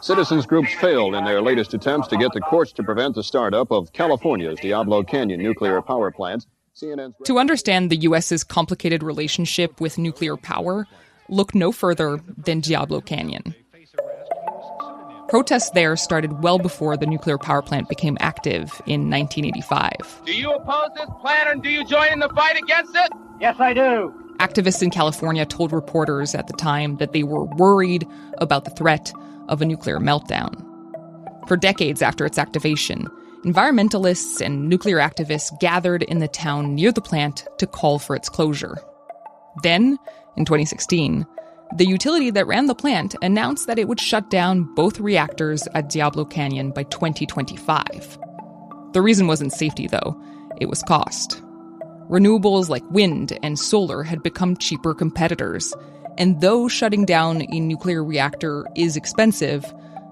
Citizens groups failed in their latest attempts to get the courts to prevent the startup of California's Diablo Canyon nuclear power plant. To understand the U.S.'s complicated relationship with nuclear power, look no further than Diablo Canyon. Protests there started well before the nuclear power plant became active in 1985. Do you oppose this plan or do you join in the fight against it? Yes, I do. Activists in California told reporters at the time that they were worried about the threat of a nuclear meltdown. For decades after its activation, environmentalists and nuclear activists gathered in the town near the plant to call for its closure. Then, in 2016, the utility that ran the plant announced that it would shut down both reactors at Diablo Canyon by 2025. The reason wasn't safety, though. It was cost. Renewables like wind and solar had become cheaper competitors, and though shutting down a nuclear reactor is expensive,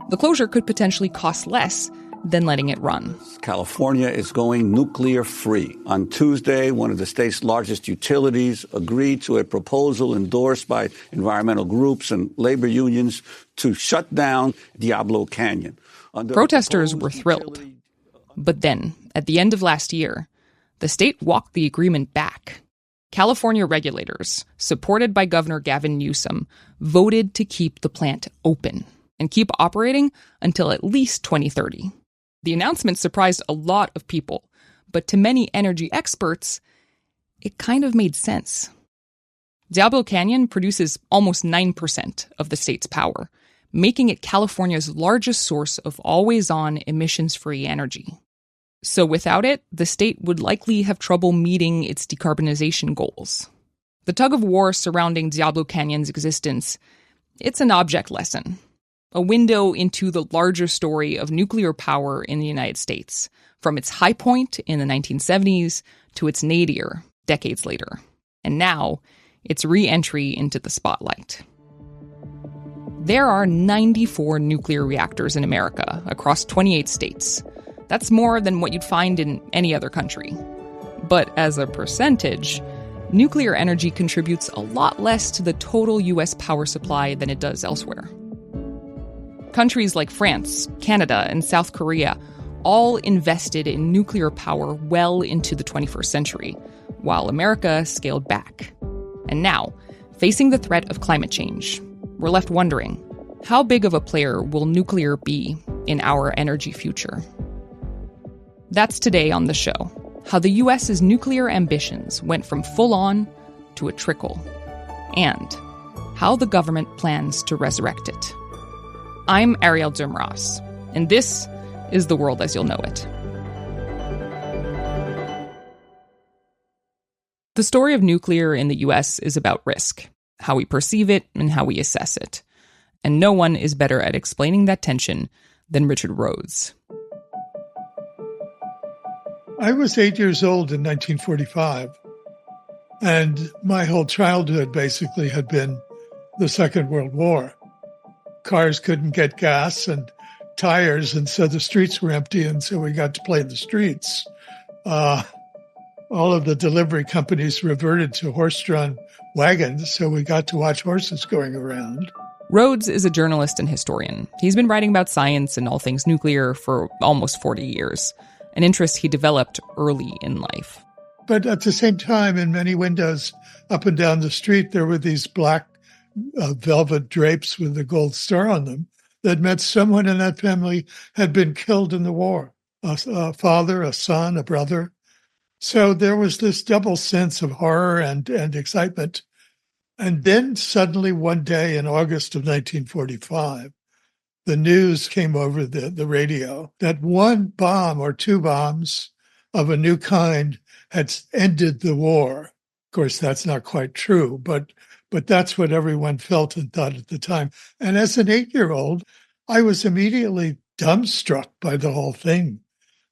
the closure could potentially cost less than letting it run. California is going nuclear free. On Tuesday, one of the state's largest utilities agreed to a proposal endorsed by environmental groups and labor unions to shut down Diablo Canyon. Protesters were thrilled. But then, at the end of last year, the state walked the agreement back. California regulators, supported by Governor Gavin Newsom, voted to keep the plant open and keep operating until at least 2030. The announcement surprised a lot of people, but to many energy experts, it kind of made sense. Diablo Canyon produces almost 9% of the state's power, making it California's largest source of always-on emissions-free energy. So without it, the state would likely have trouble meeting its decarbonization goals. The tug-of-war surrounding Diablo Canyon's existence, it's an object lesson. A window into the larger story of nuclear power in the United States, from its high point in the 1970s to its nadir decades later. And now, its re-entry into the spotlight. There are 94 nuclear reactors in America across 28 states. That's more than what you'd find in any other country. But as a percentage, nuclear energy contributes a lot less to the total U.S. power supply than it does elsewhere. Countries like France, Canada, and South Korea all invested in nuclear power well into the 21st century, while America scaled back. And now, facing the threat of climate change, we're left wondering, how big of a player will nuclear be in our energy future? That's today on the show, how the U.S.'s nuclear ambitions went from full-on to a trickle, and how the government plans to resurrect it. I'm Arielle Duhaime-Ross, and this is The World as You'll Know It. The story of nuclear in the U.S. is about risk, how we perceive it and how we assess it. And no one is better at explaining that tension than Richard Rhodes. I was 8 years old in 1945, and my whole childhood basically had been the Second World War. Cars couldn't get gas and tires, and so the streets were empty, and so we got to play in the streets. All of the delivery companies reverted to horse-drawn wagons, so we got to watch horses going around. Rhodes is a journalist and historian. He's been writing about science and all things nuclear for almost 40 years, an interest he developed early in life. But at the same time, in many windows up and down the street, there were these black velvet drapes with a gold star on them that meant someone in that family had been killed in the war, a father, a son, a brother. So there was this double sense of horror and excitement. And then suddenly one day in August of 1945, the news came over the radio that one bomb or two bombs of a new kind had ended the war. Of course, that's not quite true, but that's what everyone felt and thought at the time. And as an 8-year-old, I was immediately dumbstruck by the whole thing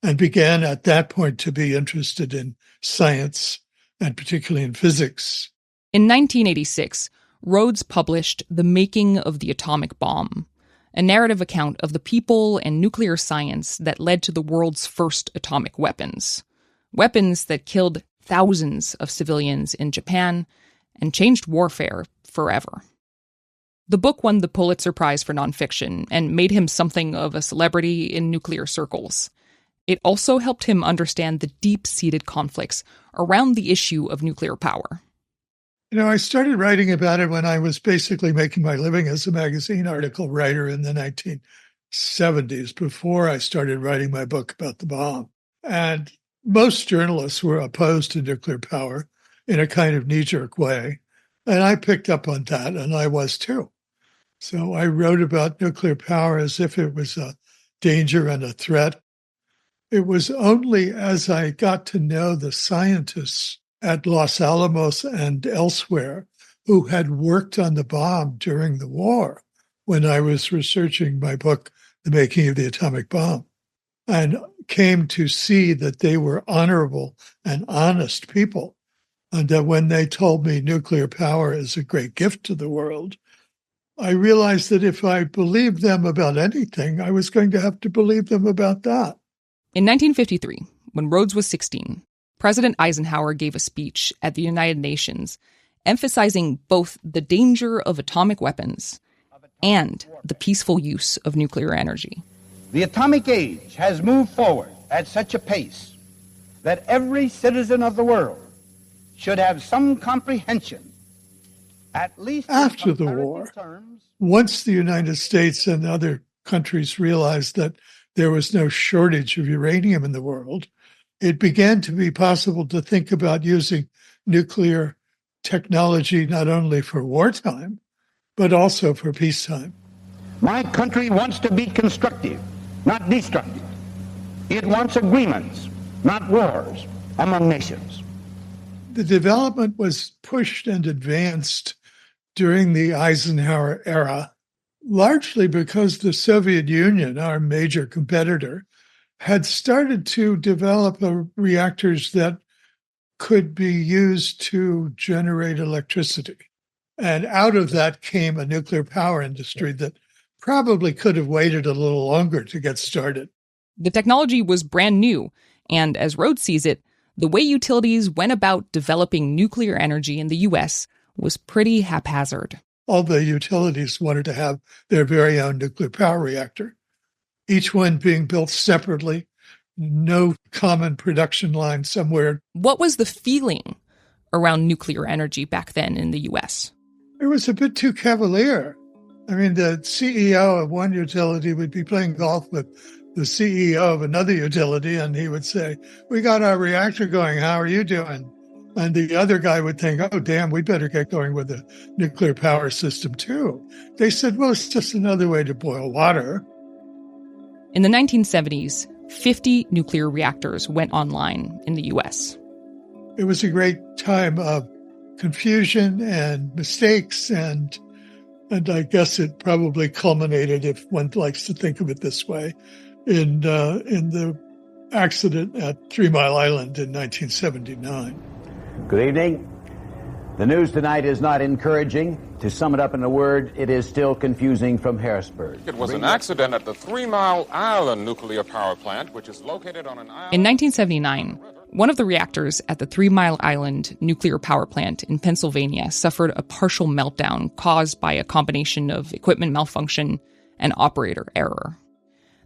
and began at that point to be interested in science and particularly in physics. In 1986, Rhodes published The Making of the Atomic Bomb, a narrative account of the people and nuclear science that led to the world's first atomic weapons. Weapons that killed thousands of civilians in Japan and changed warfare forever. The book won the Pulitzer-Prize for nonfiction and made him something of a celebrity in nuclear circles. It also helped him understand the deep-seated conflicts around the issue of nuclear power. I started writing about it when I was basically making my living as a magazine article writer in the 1970s, before I started writing my book about the bomb. And most journalists were opposed to nuclear power in a kind of knee-jerk way. And I picked up on that, and I was too. So I wrote about nuclear power as if it was a danger and a threat. It was only as I got to know the scientists at Los Alamos and elsewhere who had worked on the bomb during the war, when I was researching my book, The Making of the Atomic Bomb, and came to see that they were honorable and honest people, and that when they told me nuclear power is a great gift to the world, I realized that if I believed them about anything, I was going to have to believe them about that. In 1953, when Rhodes was 16, President Eisenhower gave a speech at the United Nations emphasizing both the danger of atomic weapons and the peaceful use of nuclear energy. The atomic age has moved forward at such a pace that every citizen of the world should have some comprehension, at least after the war. Once the United States and other countries realized that there was no shortage of uranium in the world, it began to be possible to think about using nuclear technology not only for wartime, but also for peacetime. My country wants to be constructive, not destructive. It wants agreements, not wars, among nations. The development was pushed and advanced during the Eisenhower era, largely because the Soviet Union, our major competitor, had started to develop reactors that could be used to generate electricity. And out of that came a nuclear power industry that probably could have waited a little longer to get started. The technology was brand new, and as Rhodes sees it, the way utilities went about developing nuclear energy in the U.S. was pretty haphazard. All the utilities wanted to have their very own nuclear power reactor, each one being built separately, no common production line somewhere. What was the feeling around nuclear energy back then in the U.S.? It was a bit too cavalier. I mean, the CEO of one utility would be playing golf with the CEO of another utility, and he would say, "We got our reactor going. How are you doing?" And the other guy would think, "Oh, damn, we better get going with the nuclear power system, too." They said, "Well, it's just another way to boil water." In the 1970s, 50 nuclear reactors went online in the U.S. It was a great time of confusion and mistakes, and I guess it probably culminated, if one likes to think of it this way, in the accident at 3 Mile Island in 1979. Good evening. The news tonight is not encouraging. To sum it up in a word, it is still confusing from Harrisburg. It was an accident at the 3 Mile Island nuclear power plant, which is located on an island. In 1979, one of the reactors at the 3 Mile Island nuclear power plant in Pennsylvania suffered a partial meltdown caused by a combination of equipment malfunction and operator error.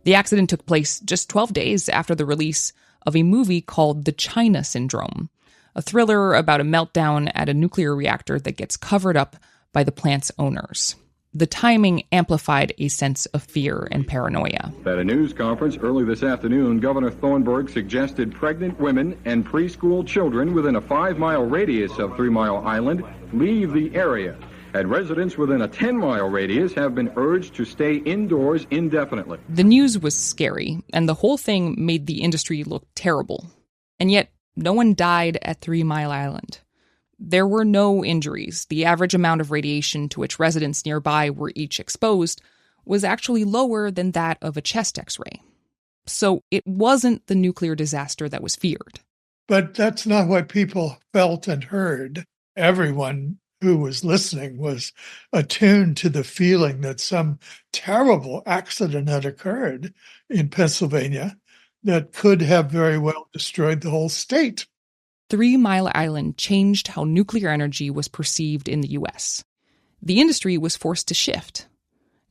The accident took place just 12 days after the release of a movie called The China Syndrome, a thriller about a meltdown at a nuclear reactor that gets covered up by the plant's owners. The timing amplified a sense of fear and paranoia. At a news conference early this afternoon, Governor Thornburg suggested pregnant women and preschool children within a 5-mile radius of 3 Mile Island leave the area. And residents within a 10-mile radius have been urged to stay indoors indefinitely. The news was scary, and the whole thing made the industry look terrible. And yet, no one died at 3 Mile Island. There were no injuries. The average amount of radiation to which residents nearby were each exposed was actually lower than that of a chest X-ray. So it wasn't the nuclear disaster that was feared. But that's not what people felt and heard. Everyone who was listening was attuned to the feeling that some terrible accident had occurred in Pennsylvania that could have very well destroyed the whole state. 3 Mile Island changed how nuclear energy was perceived in the U.S. the industry was forced to shift.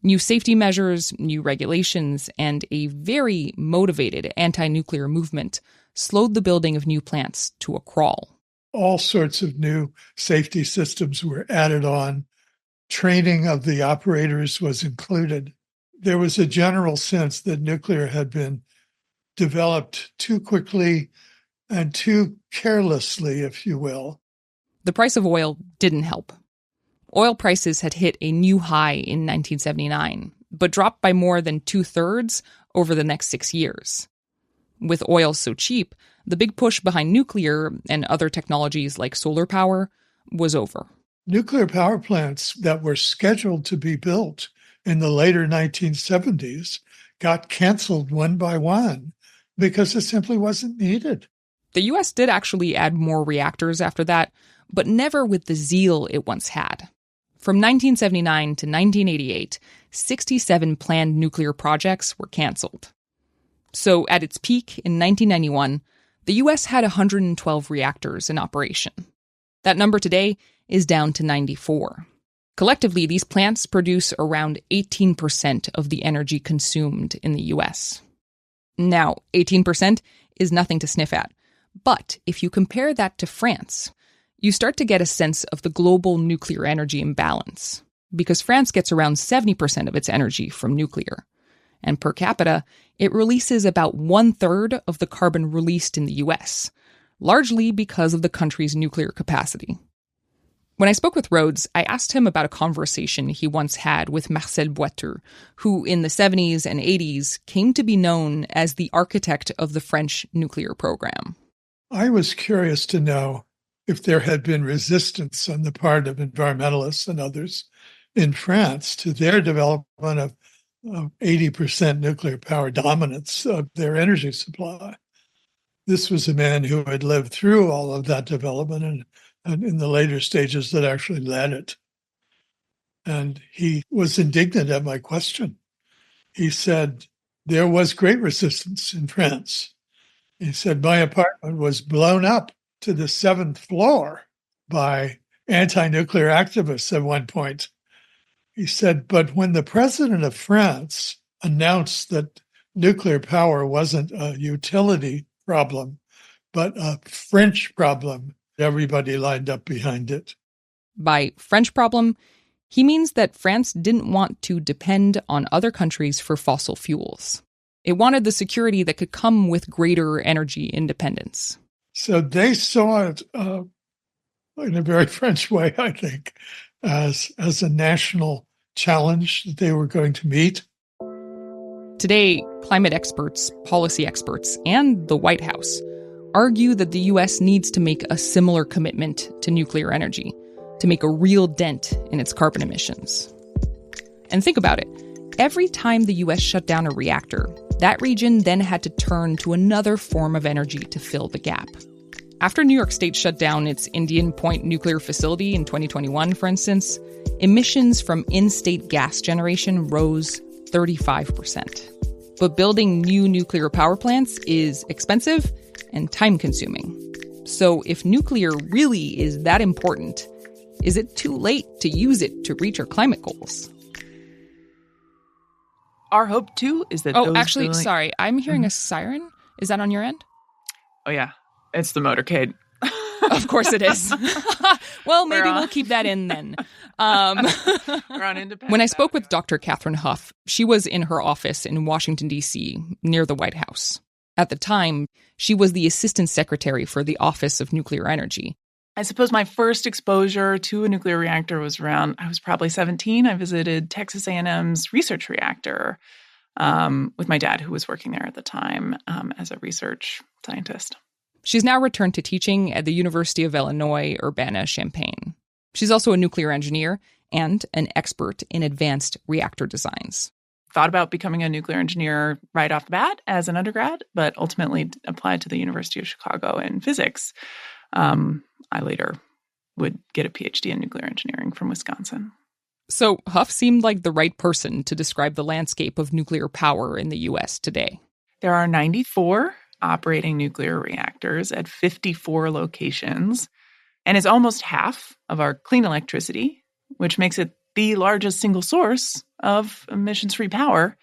New safety measures, new regulations, and a very motivated anti-nuclear movement slowed the building of new plants to a crawl. All sorts of new safety systems were added on. Training of the operators was included. There was a general sense that nuclear had been developed too quickly and too carelessly, if you will. The price of oil didn't help. Oil prices had hit a new high in 1979, but dropped by more than 2/3 over the next 6 years. With oil so cheap, the big push behind nuclear and other technologies like solar power was over. Nuclear power plants that were scheduled to be built in the later 1970s got canceled one by one because it simply wasn't needed. The U.S. did actually add more reactors after that, but never with the zeal it once had. From 1979 to 1988, 67 planned nuclear projects were canceled. So at its peak in 1991, the U.S. had 112 reactors in operation. That number today is down to 94. Collectively, these plants produce around 18% of the energy consumed in the U.S. Now, 18% is nothing to sniff at. But if you compare that to France, you start to get a sense of the global nuclear energy imbalance, because France gets around 70% of its energy from nuclear. And per capita, it releases about 1/3 of the carbon released in the US, largely because of the country's nuclear capacity. When I spoke with Rhodes, I asked him about a conversation he once had with Marcel Boiteux, who in the 70s and 80s came to be known as the architect of the French nuclear program. I was curious to know if there had been resistance on the part of environmentalists and others in France to their development of 80% nuclear power dominance of their energy supply. This was a man who had lived through all of that development and in the later stages that actually led it. And he was indignant at my question. He said, there was great resistance in France. He said, my apartment was blown up to the 7th floor by anti-nuclear activists at one point. He said, but when the president of France announced that nuclear power wasn't a utility problem, but a French problem, everybody lined up behind it. By French problem, he means that France didn't want to depend on other countries for fossil fuels. It wanted the security that could come with greater energy independence. So they saw it in a very French way, I think, as a national challenge that they were going to meet. Today, climate experts, policy experts, and the White House argue that the U.S. needs to make a similar commitment to nuclear energy to make a real dent in its carbon emissions. And think about it. Every time the U.S. shut down a reactor, that region then had to turn to another form of energy to fill the gap. After New York State shut down its Indian Point nuclear facility in 2021, for instance, emissions from in-state gas generation rose 35%. But building new nuclear power plants is expensive and time-consuming. So if nuclear really is that important, is it too late to use it to reach our climate goals? Our hope, too, is that sorry. I'm hearing a siren. Is that on your end? Oh, yeah. It's the motorcade. Of course it is. Well, maybe we'll keep that in then. We're on Independence. When I spoke with Dr. Kathryn Huff, she was in her office in Washington, D.C., near the White House. At the time, she was the Assistant Secretary for the Office of Nuclear Energy. I suppose my first exposure to a nuclear reactor was I was probably 17. I visited Texas A&M's research reactor with my dad, who was working there at the time as a research scientist. She's now returned to teaching at the University of Illinois, Urbana-Champaign. She's also a nuclear engineer and an expert in advanced reactor designs. Thought about becoming a nuclear engineer right off the bat as an undergrad, but ultimately applied to the University of Chicago in physics. I later would get a PhD in nuclear engineering from Wisconsin. So Huff seemed like the right person to describe the landscape of nuclear power in the U.S. today. There are 94 operating nuclear reactors at 54 locations, and it's almost half of our clean electricity which makes it the largest single source of emissions-free power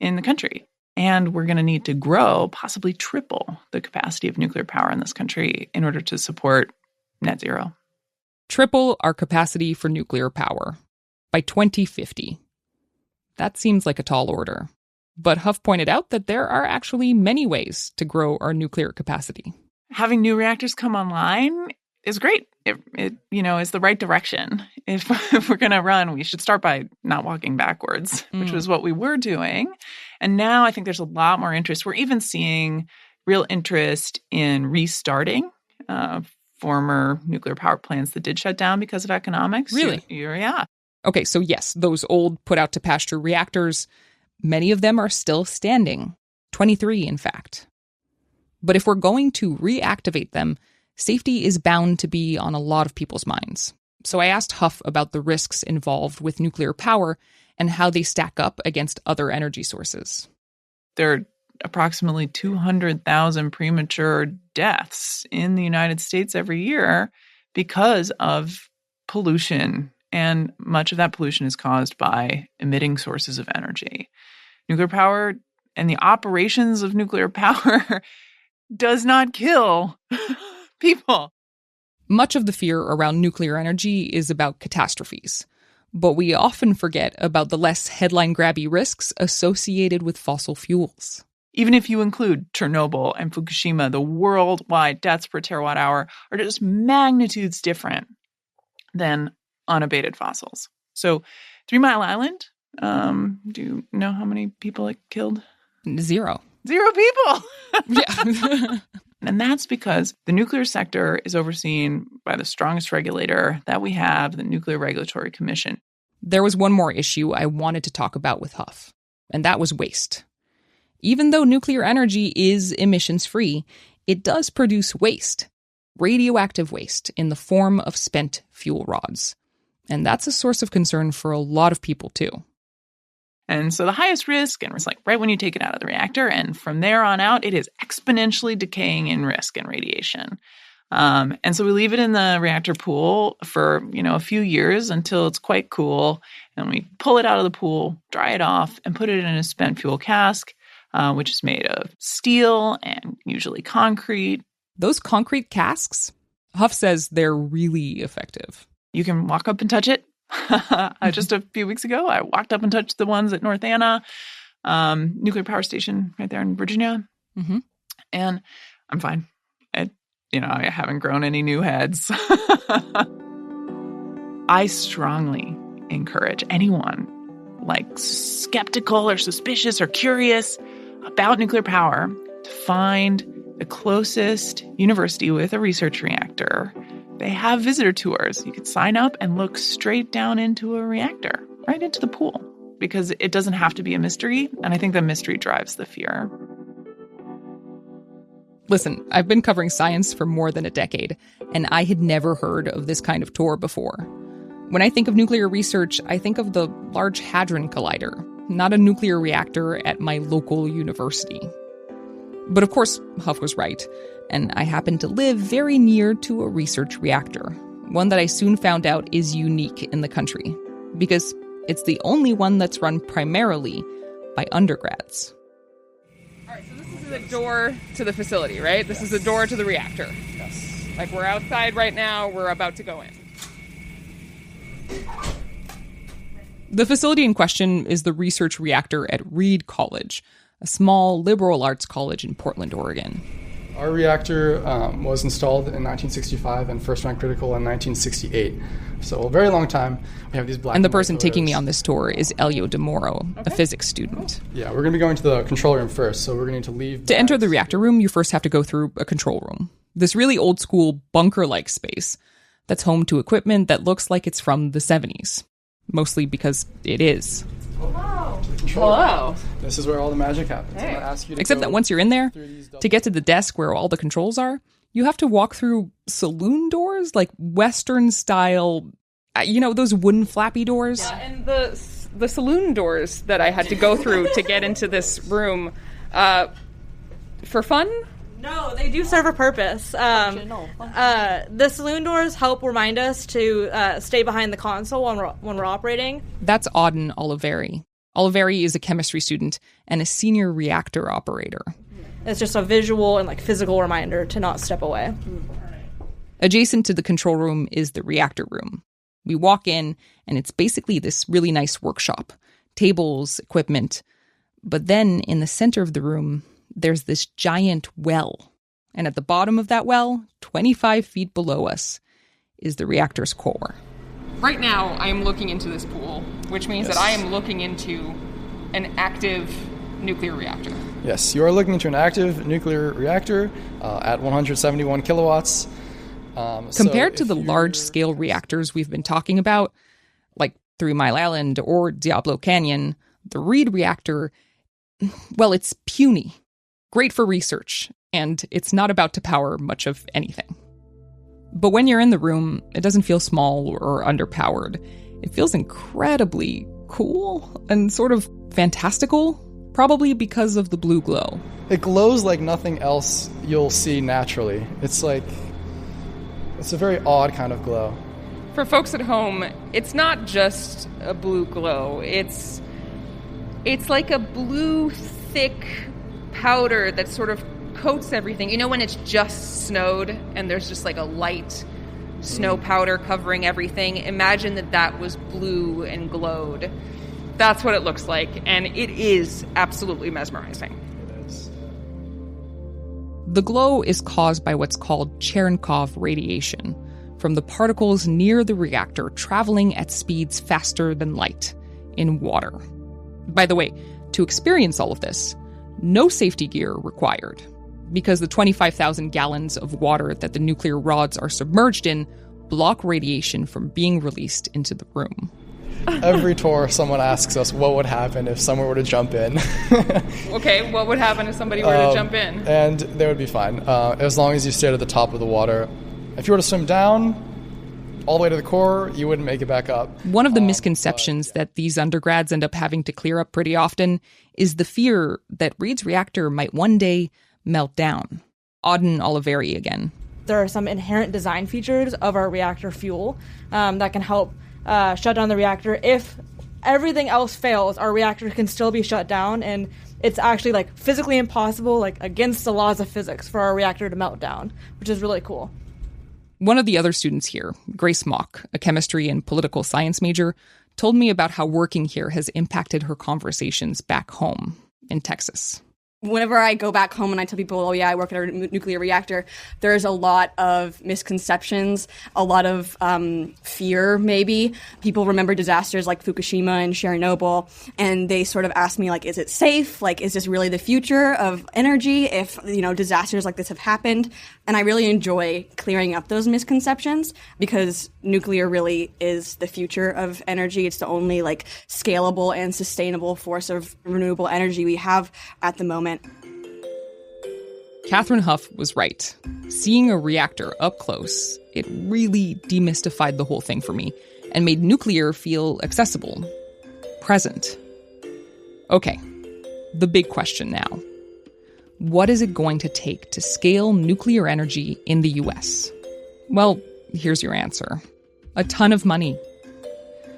in the country. And we're going to need to grow, possibly triple, the capacity of nuclear power in this country in order to support net zero. Triple our capacity for nuclear power by 2050. That seems like a tall order. But Huff pointed out that there are actually many ways to grow our nuclear capacity. Having new reactors come online is great. It is the right direction. If we're going to run, we should start by not walking backwards, which was what we were doing. And now I think there's a lot more interest. We're even seeing real interest in restarting former nuclear power plants that did shut down because of economics. Really? Yeah. Okay, so yes, those old put-out-to-pasture reactors, many of them are still standing. 23, in fact. But if we're going to reactivate them, safety is bound to be on a lot of people's minds. So I asked Huff about the risks involved with nuclear power and how they stack up against other energy sources. There are approximately 200,000 premature deaths in the United States every year because of pollution. And much of that pollution is caused by emitting sources of energy. Nuclear power and the operations of nuclear power does not kill people. Much of the fear around nuclear energy is about catastrophes. But we often forget about the less headline-grabby risks associated with fossil fuels. Even if you include Chernobyl and Fukushima, the worldwide deaths per terawatt hour are just magnitudes different than unabated fossils. So 3 Mile Island, do you know how many people it killed? 0. 0 people! Yeah. And that's because the nuclear sector is overseen by the strongest regulator that we have, the Nuclear Regulatory Commission. There was one more issue I wanted to talk about with Huff, and that was waste. Even though nuclear energy is emissions-free, it does produce waste, radioactive waste in the form of spent fuel rods. And that's a source of concern for a lot of people, too. And so the highest risk, and it's like right when you take it out of the reactor, and from there on out, it is exponentially decaying in risk and radiation. And so we leave it in the reactor pool for, a few years until it's quite cool. And we pull it out of the pool, dry it off, and put it in a spent fuel cask, which is made of steel and usually concrete. Those concrete casks, Huff says they're really effective. You can walk up and touch it. Just a few weeks ago, I walked up and touched the ones at North Anna, nuclear power station right there in Virginia. Mm-hmm. And I'm fine. I haven't grown any new heads. I strongly encourage anyone skeptical or suspicious or curious about nuclear power to find the closest university with a research reactor. They have visitor tours. You could sign up and look straight down into a reactor, right into the pool, because it doesn't have to be a mystery. And I think the mystery drives the fear. Listen, I've been covering science for more than a decade, and I had never heard of this kind of tour before. When I think of nuclear research, I think of the Large Hadron Collider, not a nuclear reactor at my local university. But of course, Huff was right, and I happen to live very near to a research reactor, one that I soon found out is unique in the country, because it's the only one that's run primarily by undergrads. All right, so this is the door to the facility, right? This is the door to the reactor. Yes. We're outside right now, we're about to go in. The facility in question is the research reactor at Reed College, a small liberal arts college in Portland, Oregon. Our reactor was installed in 1965 and first ran critical in 1968. So a very long time. We have these black and the person taking me on this tour is Elio DeMoro, a physics student. Yeah, we're going to be going to the control room first, so we're going to need to leave. To enter the reactor room, you first have to go through a control room. This really old-school bunker-like space that's home to equipment that looks like it's from the 70s. Mostly because it is. Hello. This is where all the magic happens. Hey. I'm gonna ask you to Except that once you're in there, to get to the desk where all the controls are, you have to walk through saloon doors, like Western-style, those wooden flappy doors. Yeah, and the saloon doors that I had to go through to get into this room, for fun, No, they do serve a purpose. The saloon doors help remind us to stay behind the console when we're operating. That's Auden Oliveri. Oliveri is a chemistry student and a senior reactor operator. It's just a visual and physical reminder to not step away. Adjacent to the control room is the reactor room. We walk in, and it's basically this really nice workshop. Tables, equipment. But then, in the center of the room, there's this giant well. And at the bottom of that well, 25 feet below us, is the reactor's core. Right now, I am looking into this pool, which means that I am looking into an active nuclear reactor. Yes, you are looking into an active nuclear reactor at 171 kilowatts. Compared to the large-scale reactors we've been talking about, like 3 Mile Island or Diablo Canyon, the Reed reactor, well, it's puny. Great for research, and it's not about to power much of anything. But when you're in the room, it doesn't feel small or underpowered. It feels incredibly cool and sort of fantastical, probably because of the blue glow. It glows like nothing else you'll see naturally. It's a very odd kind of glow. For folks at home, it's not just a blue glow. It's like a blue, thick powder that sort of coats everything. You know when it's just snowed and there's just a light snow powder covering everything? Imagine that was blue and glowed. That's what it looks like, and it is absolutely mesmerizing. It is. The glow is caused by what's called Cherenkov radiation, from the particles near the reactor traveling at speeds faster than light in water. By the way, to experience all of this, no safety gear required, because the 25,000 gallons of water that the nuclear rods are submerged in block radiation from being released into the room. Every tour, someone asks us what would happen if someone were to jump in. Okay, what would happen if somebody were to jump in? And they would be fine, as long as you stayed at the top of the water. If you were to swim down all the way to the core, you wouldn't make it back up. One of the misconceptions that these undergrads end up having to clear up pretty often is the fear that Reed's reactor might one day melt down. Auden Oliveri again. There are some inherent design features of our reactor fuel that can help shut down the reactor. If everything else fails, our reactor can still be shut down, and it's actually physically impossible, against the laws of physics, for our reactor to melt down, which is really cool. One of the other students here, Grace Mock, a chemistry and political science major, told me about how working here has impacted her conversations back home in Texas. Whenever I go back home and I tell people, oh yeah, I work at a nuclear reactor, there's a lot of misconceptions, a lot of fear maybe. People remember disasters like Fukushima and Chernobyl, and they sort of ask me, is it safe? Is this really the future of energy if, disasters like this have happened? And I really enjoy clearing up those misconceptions because nuclear really is the future of energy. It's the only scalable and sustainable force of renewable energy we have at the moment. Kathryn Huff was right. Seeing a reactor up close, it really demystified the whole thing for me and made nuclear feel accessible, present. Okay, the big question now. What is it going to take to scale nuclear energy in the US? Well, here's your answer. A ton of money.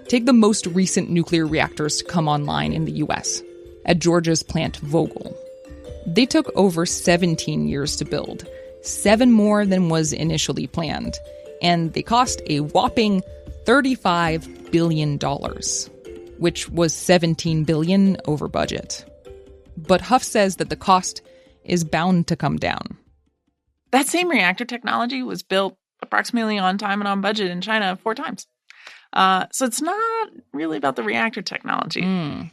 Take the most recent nuclear reactors to come online in the US. At Georgia's plant Vogtle. They took over 17 years to build, 7 more than was initially planned, and they cost a whopping $35 billion, which was $17 billion over budget. But Huff says that the cost is bound to come down. That same reactor technology was built approximately on time and on budget in China 4 times. So it's not really about the reactor technology.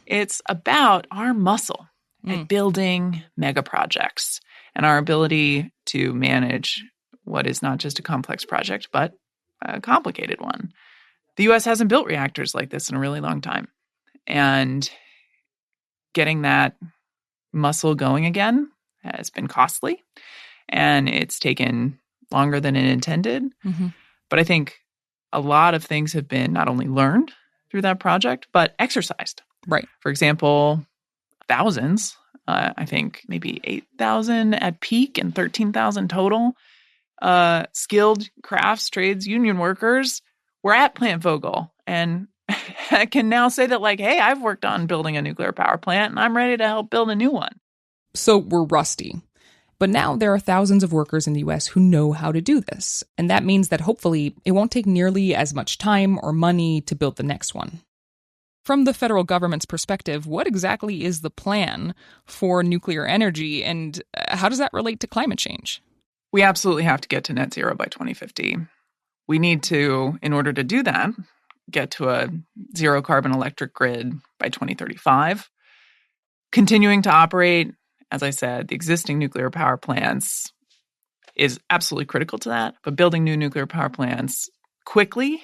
It's about our muscle at building mega projects and our ability to manage what is not just a complex project, but a complicated one. The U.S. hasn't built reactors like this in a really long time. And getting that muscle going again has been costly, and it's taken longer than it intended. But I think a lot of things have been not only learned through that project, but exercised. Right. For example, thousands I think maybe 8,000 at peak and 13,000 total. Skilled crafts, trades, union workers were at Plant Vogtle. And I can now say that, like, hey, I've worked on building a nuclear power plant and I'm ready to help build a new one. So we're rusty. But now there are thousands of workers in the US who know how to do this. And that means that hopefully it won't take nearly as much time or money to build the next one. From the federal government's perspective, what exactly is the plan for nuclear energy, and how does that relate to climate change? We absolutely have to get to net zero by 2050. We need to, in order to do that, get to a zero carbon electric grid by 2035. Continuing to operate, as I said, the existing nuclear power plants is absolutely critical to that. But building new nuclear power plants quickly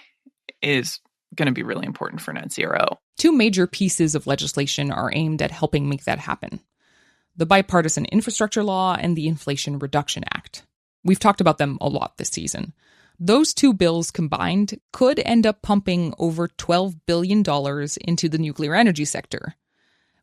is going to be really important for net zero. Two major pieces of legislation are aimed at helping make that happen: the Bipartisan Infrastructure Law and the Inflation Reduction Act. We've talked about them a lot this season. Those two bills combined could end up pumping over $12 billion into the nuclear energy sector,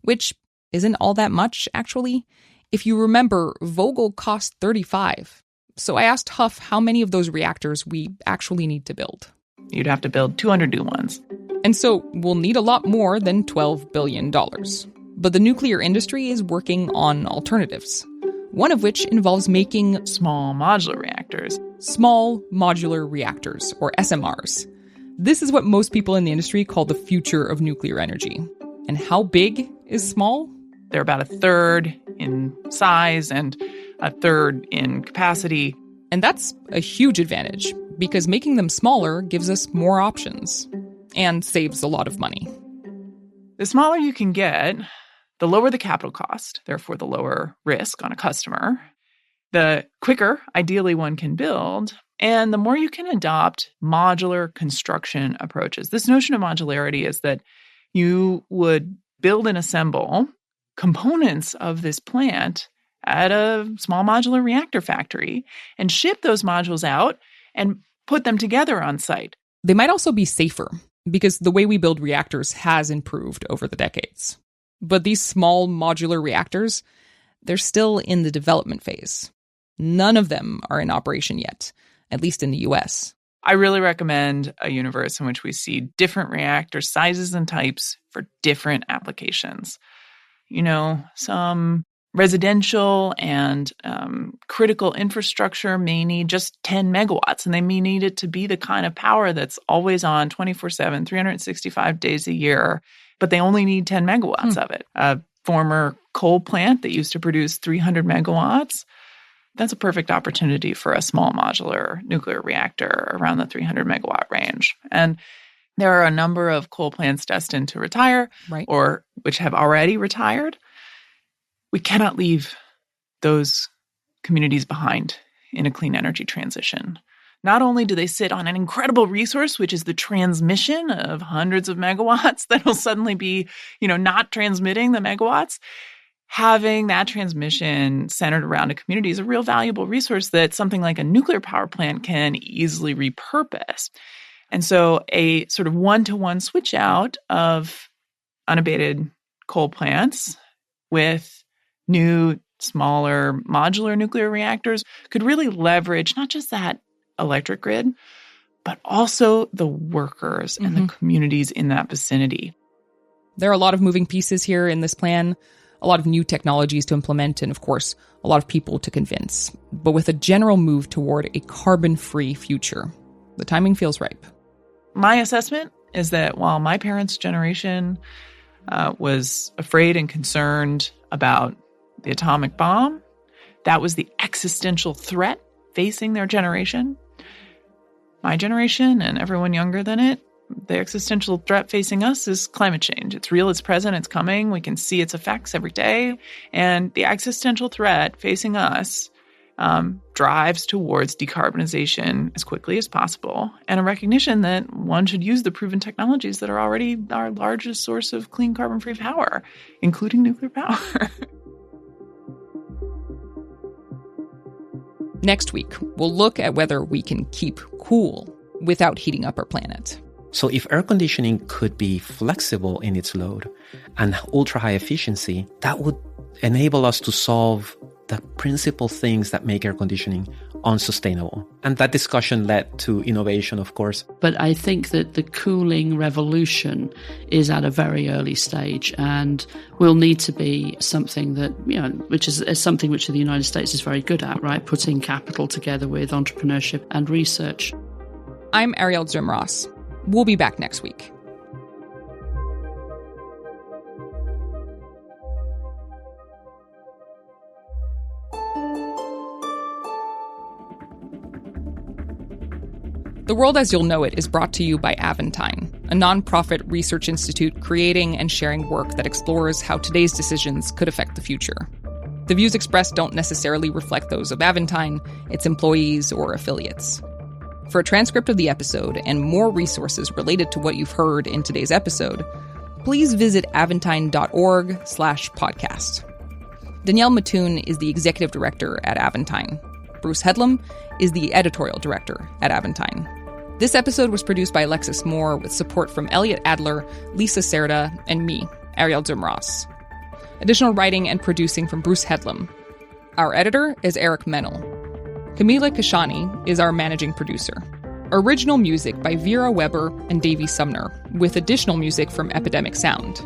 which isn't all that much, actually. If you remember, Vogtle cost $35. So I asked Huff how many of those reactors we actually need to build. You'd have to build 200 new ones. And so we'll need a lot more than $12 billion. But the nuclear industry is working on alternatives, one of which involves making small modular reactors. Small modular reactors, or SMRs. This is what most people in the industry call the future of nuclear energy. And how big is small? They're about a third in size and a third in capacity. And that's a huge advantage, because making them smaller gives us more options and saves a lot of money. The smaller you can get, the lower the capital cost, therefore the lower risk on a customer, the quicker, ideally, one can build, and the more you can adopt modular construction approaches. This notion of modularity is that you would build and assemble components of this plant at a small modular reactor factory and ship those modules out and put them together on site. They might also be safer, because the way we build reactors has improved over the decades. But these small modular reactors, they're still in the development phase. None of them are in operation yet, at least in the US. I really recommend a universe in which we see different reactor sizes and types for different applications. You know, some residential and critical infrastructure may need just 10 megawatts, and they may need it to be the kind of power that's always on 24/7, 365 days a year, but they only need 10 megawatts of it. A former coal plant that used to produce 300 megawatts, that's a perfect opportunity for a small modular nuclear reactor around the 300 megawatt range. And there are a number of coal plants destined to retire, right, or which have already retired. We cannot leave those communities behind in a clean energy transition. Not only do they sit on an incredible resource, which is the transmission of hundreds of megawatts that will suddenly be, not transmitting the megawatts, having that transmission centered around a community is a real valuable resource that something like a nuclear power plant can easily repurpose. And so a sort of one-to-one switch out of unabated coal plants with new, smaller, modular nuclear reactors could really leverage not just that electric grid, but also the workers and the communities in that vicinity. There are a lot of moving pieces here in this plan, a lot of new technologies to implement, and of course, a lot of people to convince. But with a general move toward a carbon-free future, the timing feels ripe. My assessment is that while my parents' generation was afraid and concerned about the atomic bomb, that was the existential threat facing their generation. My generation and everyone younger than it, the existential threat facing us is climate change. It's real, it's present, it's coming. We can see its effects every day. And the existential threat facing us drives towards decarbonization as quickly as possible, and a recognition that one should use the proven technologies that are already our largest source of clean carbon-free power, including nuclear power. Next week, we'll look at whether we can keep cool without heating up our planet. So if air conditioning could be flexible in its load and ultra-high efficiency, that would enable us to solve the principal things that make air conditioning unsustainable. And that discussion led to innovation, of course. But I think that the cooling revolution is at a very early stage and will need to be something that, which is something which the United States is very good at, right? Putting capital together with entrepreneurship and research. I'm Arielle Duhaime-Ross. We'll be back next week. The World as You'll Know It is brought to you by Aventine, a nonprofit research institute creating and sharing work that explores how today's decisions could affect the future. The views expressed don't necessarily reflect those of Aventine, its employees, or affiliates. For a transcript of the episode and more resources related to what you've heard in today's episode, please visit aventine.org/podcast. Danielle Mattoon is the executive director at Aventine. Bruce Headlam is the editorial director at Aventine. This episode was produced by Alexis Moore with support from Elliot Adler, Lisa Serda, and me, Arielle Duhaime-Ross. Additional writing and producing from Bruce Headlam. Our editor is Eric Mennel. Camila Kashani is our managing producer. Original music by Vera Weber and Davey Sumner, with additional music from Epidemic Sound.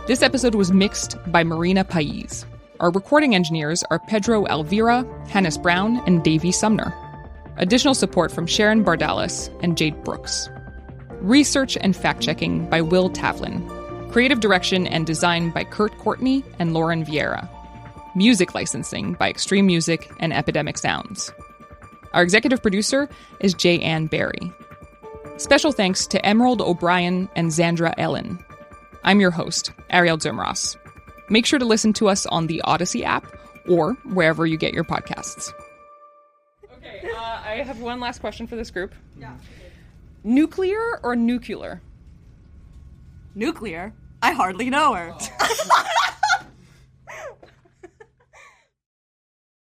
This episode was mixed by Marina Pais. Our recording engineers are Pedro Alvira, Hannes Brown, and Davey Sumner. Additional support from Sharon Bardalis and Jade Brooks. Research and fact-checking by Will Tavlin. Creative direction and design by Kurt Courtney and Lauren Vieira. Music licensing by Extreme Music and Epidemic Sounds. Our executive producer is J. Ann Barry. Special thanks to Emerald O'Brien and Zandra Ellen. I'm your host, Arielle Duhaime-Ross. Make sure to listen to us on the Odyssey app or wherever you get your podcasts. Okay, I have one last question for this group. Yeah. Nuclear or nuclear? Nuclear? I hardly know her.